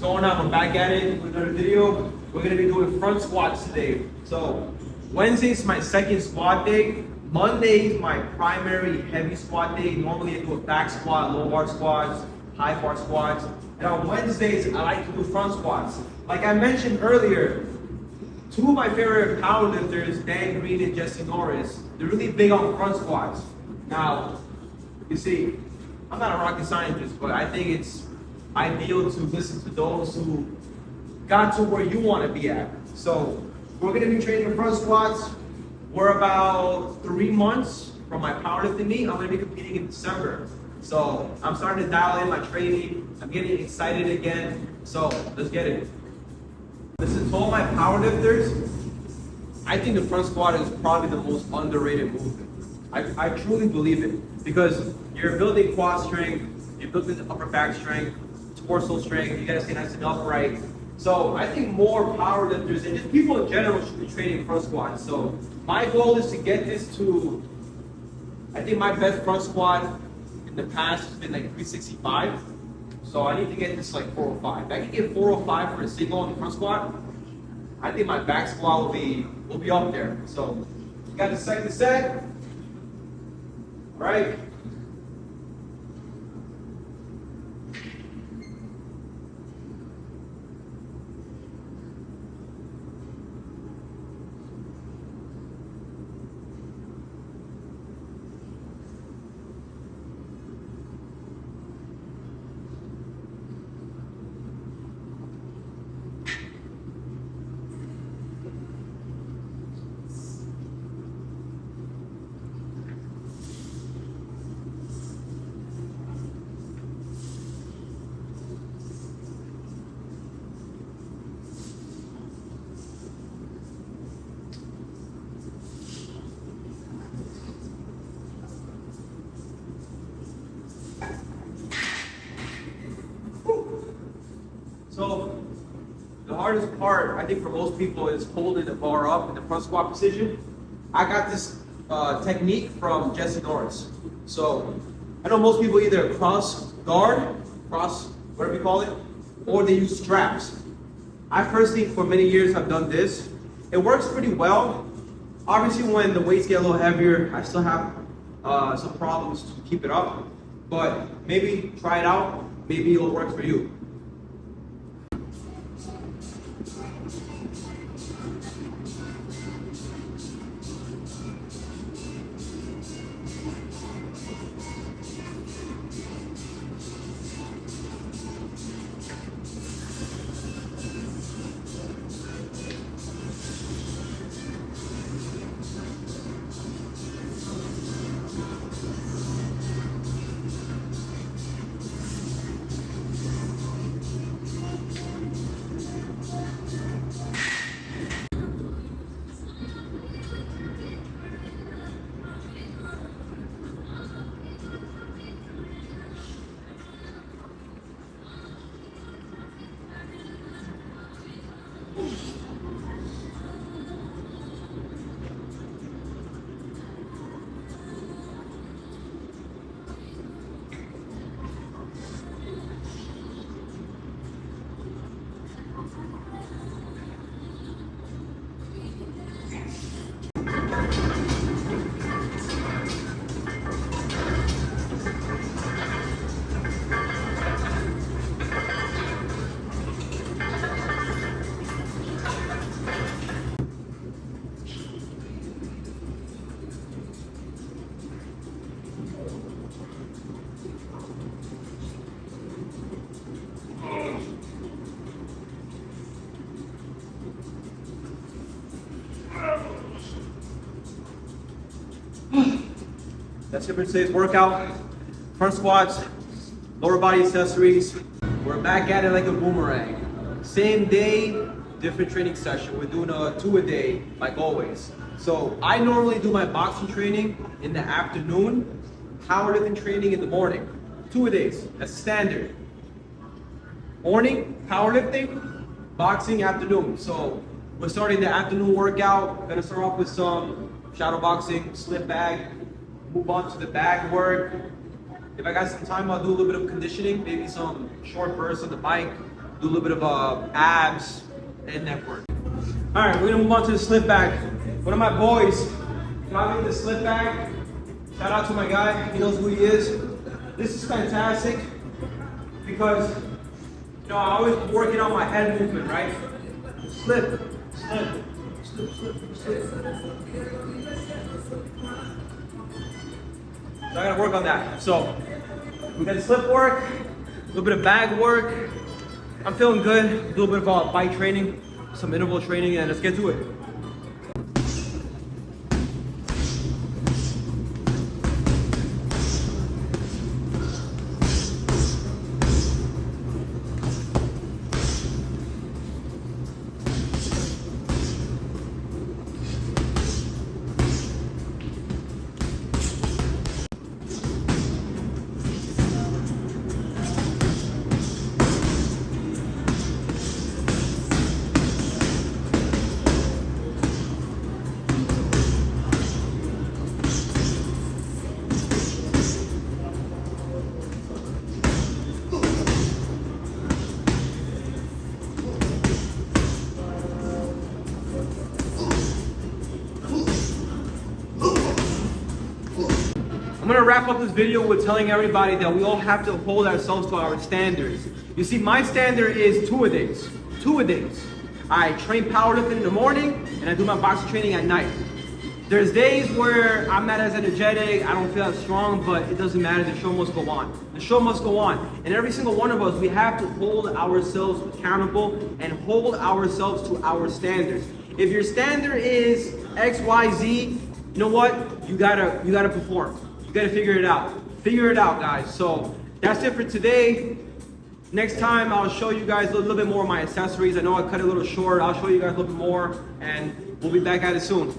going on? We're back at it with another video. We're gonna be doing front squats today. So Wednesday's my second squat day. Monday is my primary heavy squat day. Normally I do a back squat, low bar squats, high bar squats. And on Wednesdays, I like to do front squats. Like I mentioned earlier, two of my favorite powerlifters, Dan Green and Jesse Norris, they're really big on front squats. Now, you see, I'm not a rocket scientist, but I think it's ideal to listen to those who got to where you want to be at. So we're going to be training front squats. We're about 3 months from my powerlifting meet. I'm going to be competing in December. So I'm starting to dial in my training. I'm getting excited again. So let's get it. Listen, to all my powerlifters, I think the front squat is probably the most underrated movement. I truly believe it, because you're building quad strength, you're building upper back strength, torso strength, you gotta stay nice and upright. So I think more powerlifters and just people in general should be training front squats. So my goal is to get this to, I think my best front squat in the past has been like 365. So I need to get this like 405. If I can get 405 for a single on the front squat, I think my back squat will be up there. So you got the second set. All right. So the hardest part, I think for most people, is holding the bar up in the front squat position. I got this technique from Jesse Norris. So I know most people either cross guard, cross whatever you call it, or they use straps. I personally, for many years, have done this. It works pretty well. Obviously, when the weights get a little heavier, I still have some problems to keep it up. But maybe try it out. Maybe it'll work for you. That's it for today's workout. Front squats, lower body accessories. We're back at it like a boomerang. Same day, different training session. We're doing a 2 a day, like always. So I normally do my boxing training in the afternoon, powerlifting training in the morning. 2 a days, that's standard. Morning, powerlifting, boxing afternoon. So we're starting the afternoon workout. Gonna start off with some shadow boxing, slip bag, move on to the bag work. If I got some time, I'll do a little bit of conditioning, maybe some short bursts on the bike, do a little bit of abs and neck work. All right, we're gonna move on to the slip bag. One of my boys got me the slip bag. Shout out to my guy, he knows who he is. This is fantastic because, you know, I'm always working on my head movement, right? Slip, slip, slip, slip, slip. So I gotta work on that. So we got slip work, a little bit of bag work. I'm feeling good. A little bit of bike training, some interval training, and let's get to it. I'm gonna wrap up this video with telling everybody that we all have to hold ourselves to our standards. You see, my standard is two-a-days. I train powerlifting in the morning and I do my boxing training at night. There's days where I'm not as energetic, I don't feel as strong, but it doesn't matter, the show must go on. The show must go on. And every single one of us, we have to hold ourselves accountable and hold ourselves to our standards. If your standard is X, Y, Z, you know what? You gotta perform. You gotta figure it out. Figure it out, guys. So that's it for today. Next time, I'll show you guys a little bit more of my accessories. I know I cut it a little short. I'll show you guys a little bit more, and we'll be back at it soon.